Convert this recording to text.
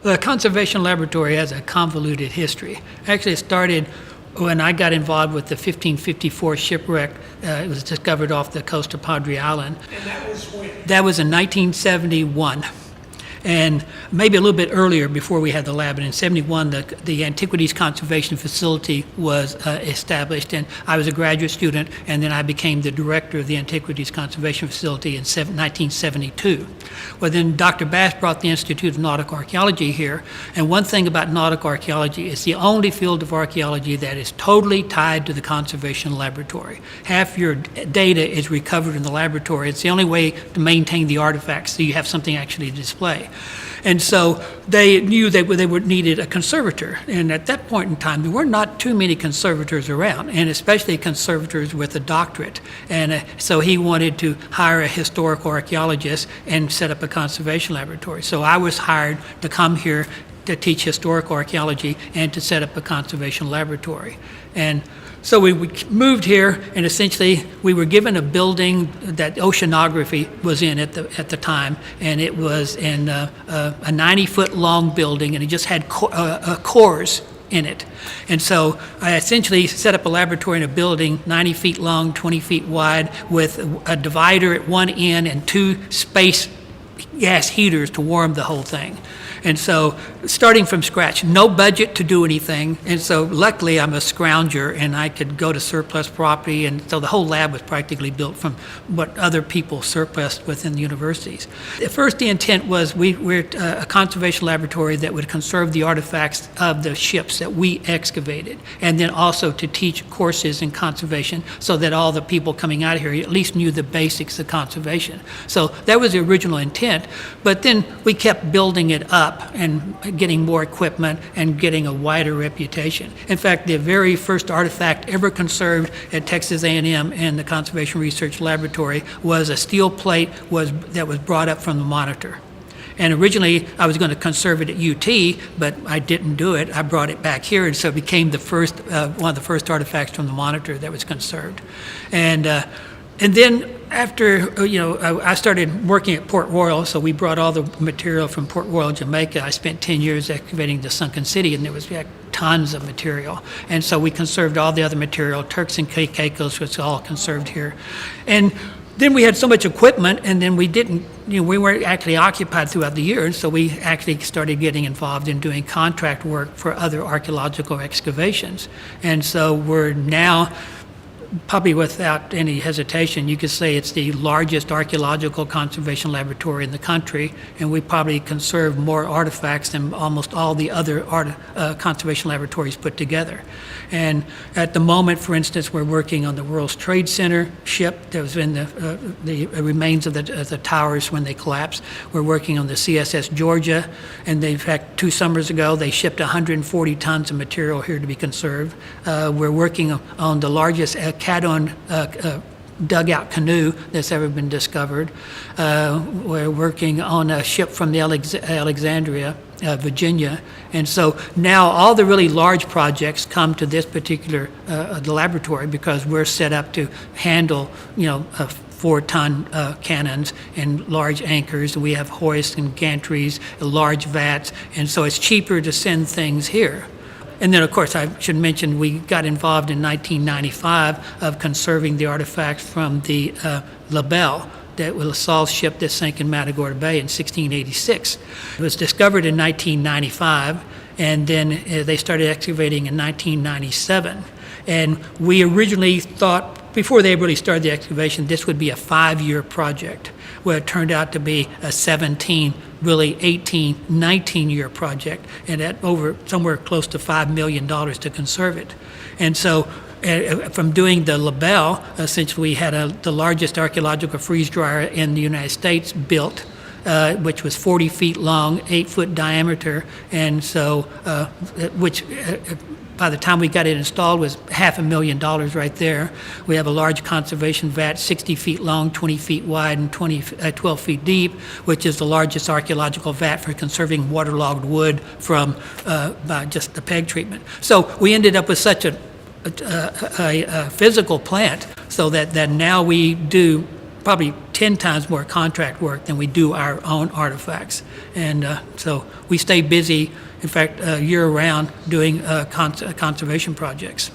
The Conservation Laboratory has a convoluted history. Actually, it started when I got involved with the 1554 shipwreck. It was discovered off the coast of Padre Island. And that was when? That was in 1971. And maybe a little bit earlier before we had the lab. And in 71, the Antiquities Conservation Facility was established. And I was a graduate student, and then I became the director of the Antiquities Conservation Facility in 1972. Well, then Dr. Bass brought the Institute of Nautical Archaeology here. And one thing about nautical archaeology, it's the only field of archaeology that is totally tied to the Conservation Laboratory. Half your data is recovered in the laboratory. It's the only way to maintain the artifacts so you have something actually to display. And so they knew they would needed a conservator. And at that point in time, there were not too many conservators around, and especially conservators with a doctorate. And so he wanted to hire a historical archaeologist and set up a conservation laboratory. So I was hired to come here to teach historical archaeology and to set up a conservation laboratory. And so we moved here, and essentially we were given a building that oceanography was in at the time, and it was in a 90-foot long building, and it just had cores in it. And so I essentially set up a laboratory in a building 90 feet long, 20 feet wide, with a divider at one end and two space gas heaters to warm the whole thing. And so starting from scratch, no budget to do anything. And so luckily I'm a scrounger and I could go to surplus property. And so the whole lab was practically built from what other people surplused within the universities. At first the intent was we're a conservation laboratory that would conserve the artifacts of the ships that we excavated. And then also to teach courses in conservation so that all the people coming out of here at least knew the basics of conservation. So that was the original intent. But then we kept building it up and getting more equipment and getting a wider reputation. In fact, the very first artifact ever conserved at Texas A&M and the Conservation Research Laboratory was a steel plate that was brought up from the Monitor. And originally I was going to conserve it at UT, but I didn't do it. I brought it back here, and so it became the first one of the first artifacts from the Monitor that was conserved. And then after, I started working at Port Royal, so we brought all the material from Port Royal, Jamaica. I spent 10 years excavating the sunken city, and there was tons of material. And so we conserved all the other material. Turks and Caicos was all conserved here. And then we had so much equipment, and then we weren't actually occupied throughout the year, and so we actually started getting involved in doing contract work for other archaeological excavations. And so we're now, probably without any hesitation, you could say it's the largest archaeological conservation laboratory in the country, and we probably conserve more artifacts than almost all the other conservation laboratories put together. And at the moment, for instance, we're working on the World Trade Center ship that was in the remains of the towers when they collapsed. We're working on the CSS Georgia, and in fact, 2 summers ago, they shipped 140 tons of material here to be conserved. We're working on the largest Cadon dugout canoe that's ever been discovered. We're working on a ship from the Alexandria, Virginia. And so now all the really large projects come to this particular laboratory because we're set up to handle, 4-ton cannons and large anchors. We have hoists and gantries, large vats, and so it's cheaper to send things here. And then, of course, I should mention we got involved in 1995 of conserving the artifacts from the La Belle, that was Saul's ship that sank in Matagorda Bay in 1686. It was discovered in 1995, and then they started excavating in 1997. And we originally thought, before they really started the excavation, this would be a 5-year project. Well, it turned out to be a 17, really 18, 19-year project, and at over somewhere close to $5 million to conserve it. And so from doing the La Belle, essentially we had the largest archaeological freeze dryer in the United States built, which was 40 feet long, 8-foot diameter, and so which by the time we got it installed was $500,000 right there. We have a large conservation vat, 60 feet long, 20 feet wide, and 12 feet deep, which is the largest archaeological vat for conserving waterlogged wood from by just the PEG treatment. So we ended up with such a physical plant, so that now we do probably 10 times more contract work than we do our own artifacts. And so we stay busy, in fact, year-round doing conservation projects.